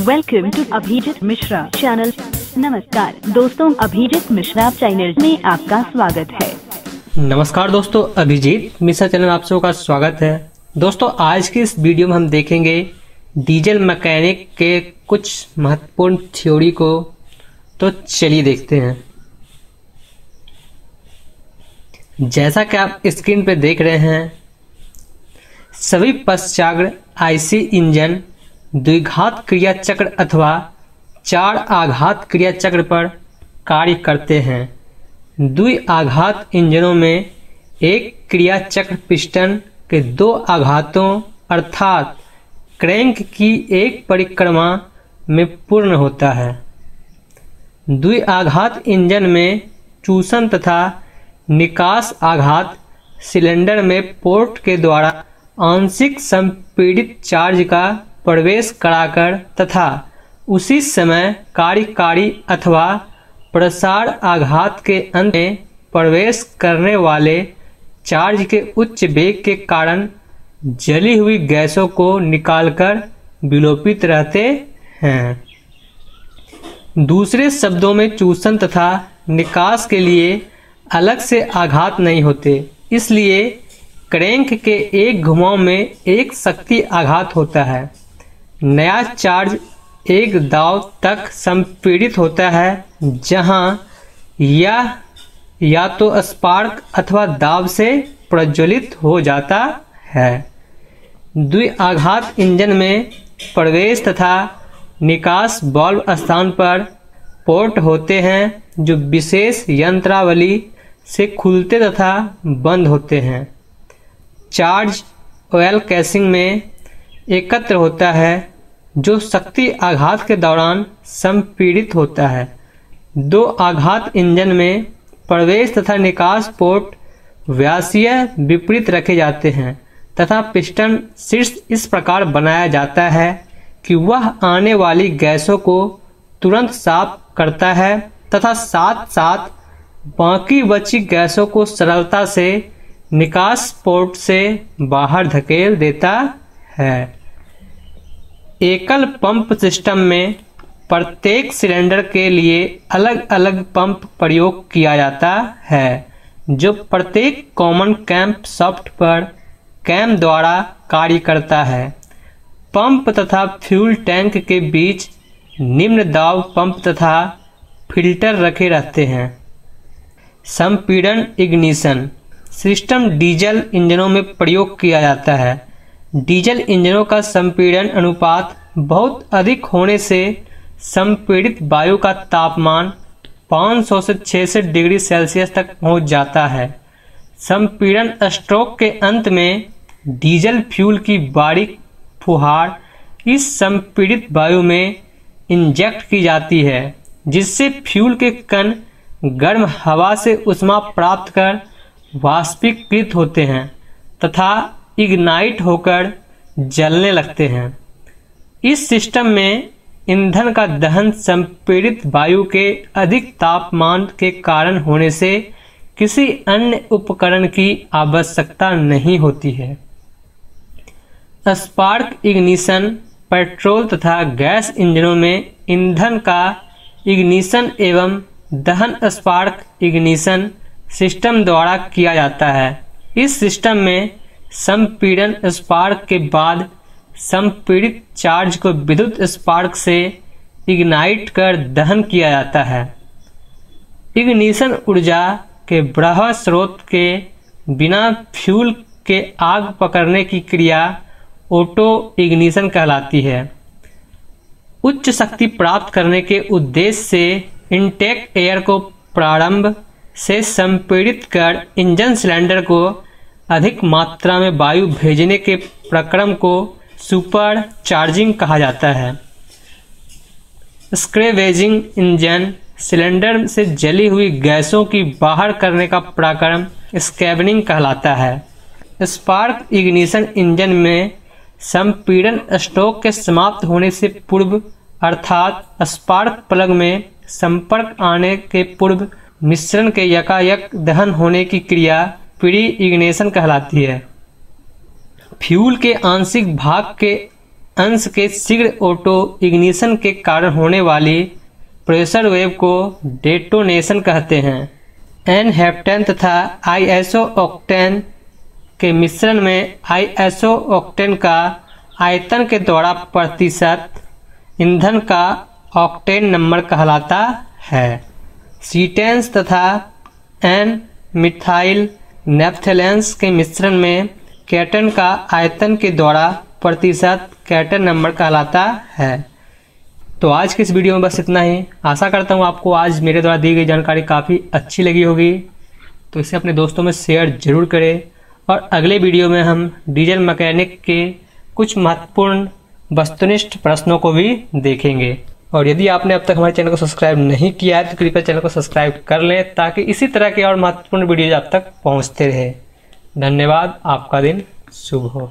Welcome to Abhijeet Mishra channel. नमस्कार दोस्तों, Abhijit Mishra channel में आपका स्वागत है। नमस्कार दोस्तों, अभिजीत मिश्रा चैनल में आप सबका स्वागत है। दोस्तों, आज की इस वीडियो में हम देखेंगे डीजल मैकेनिक के कुछ महत्वपूर्ण थ्योरी को। तो चलिए देखते हैं। जैसा कि आप स्क्रीन पे देख रहे हैं, सभी पश्चाग्र आईसी इंजन द्विघात क्रिया चक्र अथवा 4 आघात क्रिया चक्र पर कार्य करते हैं। द्विआघात इंजनों में एक क्रिया चक्र पिस्टन के 2 आघातों अर्थात क्रैंक की एक परिक्रमा में पूर्ण होता है। द्विआघात इंजन में चूसन तथा निकास आघात सिलेंडर में पोर्ट के द्वारा आंशिक संपीड़ित चार्ज का प्रवेश कराकर तथा उसी समय कार्यकारी अथवा प्रसार आघात के अंत में प्रवेश करने वाले चार्ज के उच्च वेग के कारण जली हुई गैसों को निकालकर विलोपित रहते हैं। दूसरे शब्दों में चूसन तथा निकास के लिए अलग से आघात नहीं होते, इसलिए क्रैंक के एक घुमाव में एक शक्ति आघात होता है। नया चार्ज एक दाव तक संपीड़ित होता है, जहां या तो स्पार्क अथवा दाब से प्रज्वलित हो जाता है। द्विआघात इंजन में प्रवेश तथा निकास वाल्व स्थान पर पोर्ट होते हैं, जो विशेष यंत्रावली से खुलते तथा बंद होते हैं। चार्ज ऑयल कैसिंग में एकत्र होता है, जो शक्ति आघात के दौरान संपीड़ित होता है। 2 आघात इंजन में प्रवेश तथा निकास पोर्ट व्यासीय विपरीत रखे जाते हैं तथा पिस्टन शीर्ष इस प्रकार बनाया जाता है कि वह आने वाली गैसों को तुरंत साफ करता है तथा साथ साथ बाकी बची गैसों को सरलता से निकास पोर्ट से बाहर धकेल देता है। एकल पंप सिस्टम में प्रत्येक सिलेंडर के लिए अलग अलग पंप प्रयोग किया जाता है, जो प्रत्येक कॉमन कैम्प शाफ्ट पर कैम द्वारा कार्य करता है। पंप तथा फ्यूल टैंक के बीच निम्न दाब पंप तथा फिल्टर रखे रहते हैं। संपीड़न इग्निशन सिस्टम डीजल इंजनों में प्रयोग किया जाता है। डीजल इंजनों का संपीड़न अनुपात बहुत अधिक होने से संपीड़ित वायु का तापमान 500 से 600 डिग्री सेल्सियस तक पहुंच जाता है। संपीड़न स्ट्रोक के अंत में डीजल फ्यूल की बारीक फुहार इस संपीड़ित वायु में इंजेक्ट की जाती है, जिससे फ्यूल के कण गर्म हवा से ऊष्मा प्राप्त कर वाष्पीकृत होते हैं तथा इग्नाइट होकर जलने लगते हैं। इस सिस्टम में ईंधन का दहन संपीड़ित वायु के अधिक तापमान के कारण होने से किसी अन्य उपकरण की आवश्यकता नहीं होती है। स्पार्क इग्निशन पेट्रोल तथा गैस इंजनों में ईंधन का इग्निशन एवं दहन स्पार्क इग्निशन सिस्टम द्वारा किया जाता है। इस सिस्टम में संपीड़न स्पार्क के बाद संपीड़ित चार्ज को विद्युत स्पार्क से इग्नाइट कर दहन किया जाता है। इग्निशन ऊर्जा के बढ़ा स्रोत के बिना फ्यूल के आग पकड़ने की क्रिया ऑटो इग्निशन कहलाती है। उच्च शक्ति प्राप्त करने के उद्देश्य से इनटेक एयर को प्रारंभ से संपीड़ित कर इंजन सिलेंडर को अधिक मात्रा में वायु भेजने के प्रक्रम को सुपर चार्जिंग कहा जाता है। स्क्रेवेजिंग इंजन सिलेंडर से जली हुई गैसों की बाहर करने का प्रक्रम स्कैवनिंग कहलाता है। स्पार्क इग्निशन इंजन में संपीड़न स्ट्रोक के समाप्त होने से पूर्व अर्थात स्पार्क प्लग में संपर्क आने के पूर्व मिश्रण के यकायक दहन होने की क्रिया प्री इग्निशन कहलाती है। फ्यूल के आंशिक भाग के अंश के शीघ्र ऑटो इग्निशन के कारण होने वाली प्रेशर वेव को डेटोनेशन कहते हैं। एन हेप्टेन तथा आईएसओ ऑक्टेन के मिश्रण में आईएसओ ऑक्टेन का आयतन के द्वारा प्रतिशत ईंधन का ऑक्टेन नंबर कहलाता है। सीटेंस तथा एन मिथाइल नेप्थेलेंस के मिश्रण में केटन का आयतन के द्वारा प्रतिशत केटन नंबर कहलाता है। तो आज के इस वीडियो में बस इतना ही। आशा करता हूँ आपको आज मेरे द्वारा दी गई जानकारी काफ़ी अच्छी लगी होगी, तो इसे अपने दोस्तों में शेयर जरूर करें। और अगले वीडियो में हम डीजल मैकेनिक के कुछ महत्वपूर्ण वस्तुनिष्ठ प्रश्नों को भी देखेंगे। और यदि आपने अब तक हमारे चैनल को सब्सक्राइब नहीं किया है तो कृपया चैनल को सब्सक्राइब कर लें, ताकि इसी तरह के और महत्वपूर्ण वीडियो आप तक पहुंचते रहे। धन्यवाद। आपका दिन शुभ हो।